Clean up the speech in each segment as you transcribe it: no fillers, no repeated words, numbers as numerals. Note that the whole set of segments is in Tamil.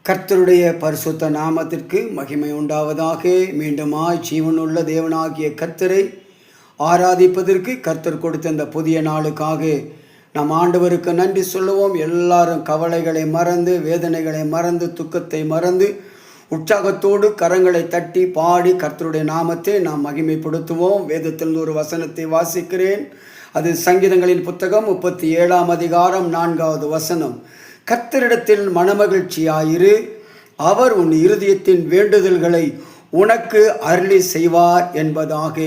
கர்த்தருடைய பரிசுத்த நாமத்திற்கு மகிமை உண்டாவதாக. மீண்டுமாய் ஜீவனுள்ள தேவனாகிய கர்த்தரை ஆராதிப்பதற்கு கர்த்தர் கொடுத்த இந்த புதிய நாளுக்காக நம் ஆண்டவருக்கு நன்றி சொல்லுவோம். எல்லாரும் கவலைகளை மறந்து, வேதனைகளை மறந்து, துக்கத்தை மறந்து, உற்சாகத்தோடு கரங்களை தட்டி பாடி கர்த்தருடைய நாமத்தை நாம் மகிமைப்படுத்துவோம். வேதத்தில் ஒரு வசனத்தை வாசிக்கிறேன். அது சங்கீதங்களின் புத்தகம் 37ஆம் அதிகாரம் 4வது வசனம். கர்த்தரிடத்தில் மனமகிழ்ச்சியாயிரு, அவர் உன் இருதயத்தின் வேண்டுதல்களை உனக்கு அருளி செய்வார் என்பதாக.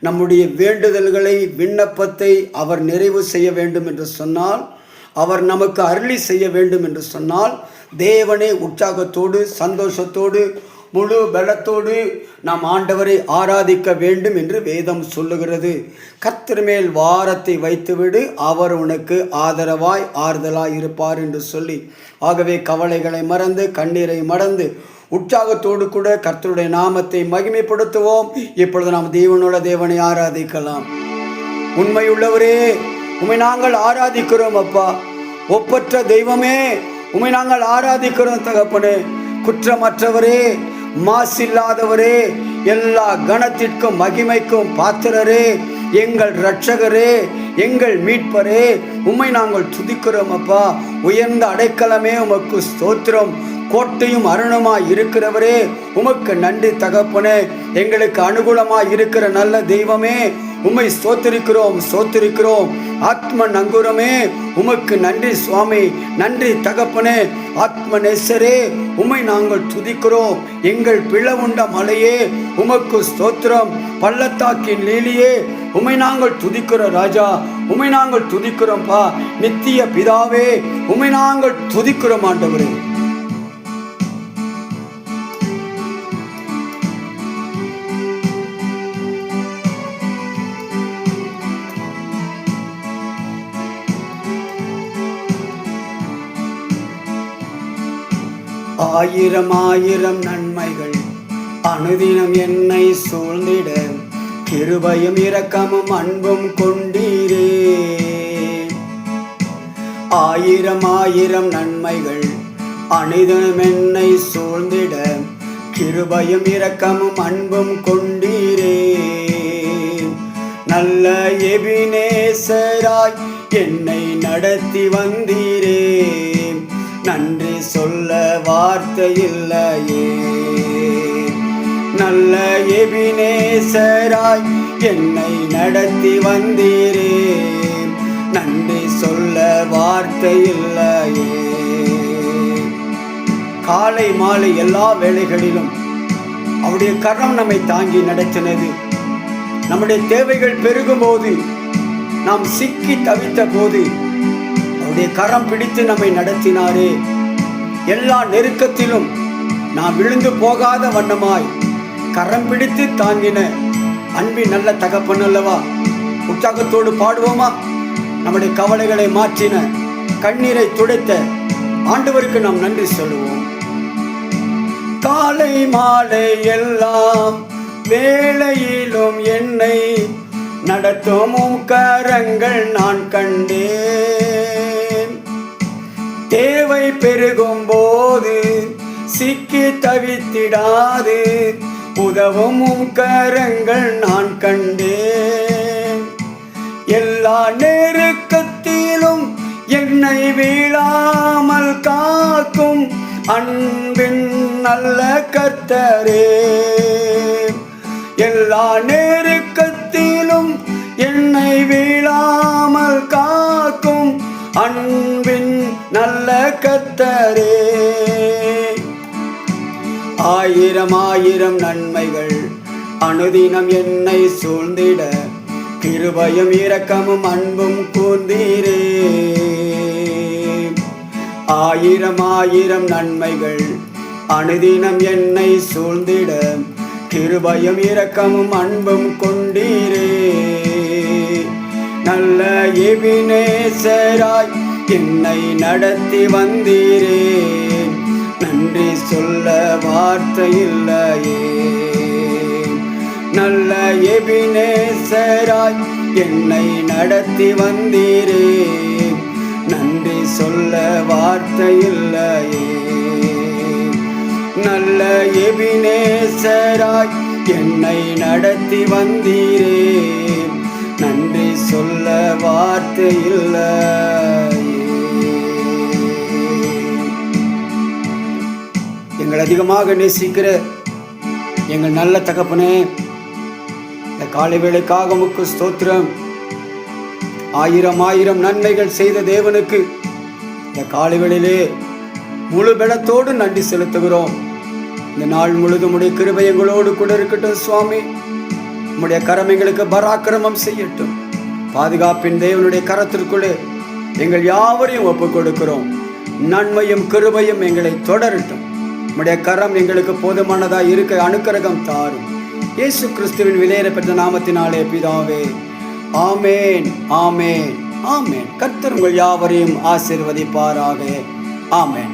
நம்முடைய வேண்டுதல்களை, விண்ணப்பத்தை அவர் நிறைவு செய்ய வேண்டும் என்று சொன்னால், அவர் நமக்கு அருளி செய்ய வேண்டும் என்று சொன்னால், தேவனே உற்சாகத்தோடு, சந்தோஷத்தோடு, முழு பலத்தோடு நாம் ஆண்டவரை ஆராதிக்க வேண்டும் என்று வேதம் சொல்லுகிறது. கர்த்தர் மேல் வாரத்தை வைத்துவிடு, அவர் உனக்கு ஆதரவாய் ஆறுதலாய் இருப்பார் என்று சொல்லி, ஆகவே கவலைகளை மறந்து, கண்ணீரை மறந்து, உற்சாகத்தோடு கூட கர்த்தருடைய நாமத்தை மகிமைப்படுத்துவோம். இப்பொழுது நாம் தேவனுள்ள தேவனை ஆராதிக்கலாம். உண்மையுள்ளவரே, உம்மை நாங்கள் ஆராதிக்கிறோம் அப்பா. ஒப்பற்ற தெய்வமே, உம்மை நாங்கள் ஆராதிக்கிறோம் தகப்பனே. குற்றமற்றவரே, மாசில்லாதவரே, எல்லா கணத்திற்கும் மகிமைக்கும் பாத்திரரே, எங்கள் இரட்சகரே, எங்கள் மீட்பரே, உம்மை நாங்கள் துதிக்கிறோம் அப்பா. உயர்ந்த அடைக்கலமே, உமக்கு ஸ்தோத்திரம். கோட்டையும் அருணமாய் இருக்கிறவரே, உமக்கு நன்றி தகப்பனே. எங்களுக்கு அனுகூலமாய் இருக்கிற நல்ல தெய்வமே, உம்மை ஸ்தோத்திரிக்கிறோம். ஆத்ம நங்குரமே, உமக்கு நன்றி சுவாமி, நன்றி தகப்பனே. ஆத்ம நேசரே, உம்மை நாங்கள் துதிக்கிறோம். எங்கள் பிளவுண்ட மலையே, உமக்கு ஸ்தோத்திரம். பள்ளத்தாக்கின் லீலியே, உம்மை நாங்கள் துதிக்கிறோம் ராஜா, உம்மை நாங்கள் துதிக்கிறோம்ப்பா. நித்திய பிதாவே, உம்மை நாங்கள் துதிக்கிறோம் ஆண்டவரே. ஆயிரம் ஆயிரம் நன்மைகள் அனுதினம் என்னை சூழ்ந்திட, கிருபையும் இரக்கமும் அன்பும் கொண்டீரே. ஆயிரம் ஆயிரம் நன்மைகள் அனுதினம் என்னை சூழ்ந்திட, கிருபையும் இரக்கமும் அன்பும் கொண்டீரே. நல்ல எபினேசராய் என்னை நடத்தி வந்தீரே, நன்றி சொல்ல வார்த்தை இல்லையே. நல்ல எபினேசராய் என்னை நடத்தி வந்தீரே, நன்றி சொல்ல வார்த்தை இல்லையே. காலை மாலை எல்லா வேளைகளிலும் அவருடைய கரம் நம்மை தாங்கி நடத்தினது. நம்முடைய தேவைகள் பெருகும் போது, நாம் சிக்கி தவித்த போது அவருடைய கரம் பிடித்து நம்மை நடத்தினாரே. எல்லா நெருக்கத்திலும் நாம் விழுந்து போகாத வண்ணமாய் கரம் பிடித்து தாங்கின அன்பின் நல்ல தகப்பன் அல்லவா. உற்சாகத்தோடு பாடுவோமா? நம்முடைய கவலைகளை மாற்றின, கண்ணீரை துடைத்த ஆண்டவருக்கு நாம் நன்றி சொல்லுவோம். காலை மாலை எல்லாம் வேளையிலும் என்னை நடத்தும் கரங்கள் நான் கண்டேன். தேவை பெருகும் போது சிக்கி தவித்திடாது உதவும் கரங்கள் நான் கண்டேன். எல்லா நெருக்கத்திலும் என்னை வீழாமல் காக்கும் அன்பின் நல்ல கர்த்தரே. எல்லா நெருக்கத்திலும் என்னை வீழாமல் காக்கும் அன்பின் நல்ல கர்த்தரே. ஆயிரம் ஆயிரம் நன்மைகள் அனுதினம் என்னை சூழ்ந்திட, கிருபையும் இரக்கமும் அன்பும் கூர்ந்தீரே. ஆயிரம் ஆயிரம் நன்மைகள் அனுதினம் என்னை சூழ்ந்திட, கிருபையும் இரக்கமும் அன்பும் கொண்டீரே. நல்ல எபினேசராய் என்னை நடத்தி வந்தீரே, நன்றி சொல்ல வார்த்தை இல்லையே. நல்ல எபினேசராய் என்னை நடத்தி வந்தீரே, நன்றி சொல்ல வார்த்தை இல்லையே. எபினேசராய் என்னை நடத்தி வந்தீரே, நன்றி சொல்ல வார்த்தை இல்லை. எங்கள் அதிகமாக நேசிக்கிற எங்கள் நல்ல தகப்பனே, இந்த காலை வேளைக்காக உமக்கு ஸ்தோத்திரம். ஆயிரம் ஆயிரம் நன்மைகள் செய்த தேவனுக்கு இந்த காலை வேளையிலே முழு பலத்தோடு நன்றி செலுத்துகிறோம். இந்த நாள் முழுதும் உடைய கிருபை எங்களோடு கூட இருக்கட்டும் சுவாமி. உம்முடைய கரம் எங்களுக்கு பராக்கிரமம் செய்யட்டும். பாதுகாப்பின் தேவனுடைய கரத்திற்குள்ளே எங்கள் யாவரையும் ஒப்புக் கொடுக்கிறோம். நன்மையும் கிருபையும் எங்களை தொடரட்டும். உம்முடைய கரம் எங்களுக்கு போதுமானதாய் இருக்க அனுக்கிரகம் தாரும். இயேசு கிறிஸ்துவின் விலையேறப்பெற்ற நாமத்தினாலே பிதாவே, ஆமேன், ஆமேன், ஆமேன். கர்த்தர் உங்கள் யாவரையும் ஆசீர்வதிப்பாராக. ஆமேன்.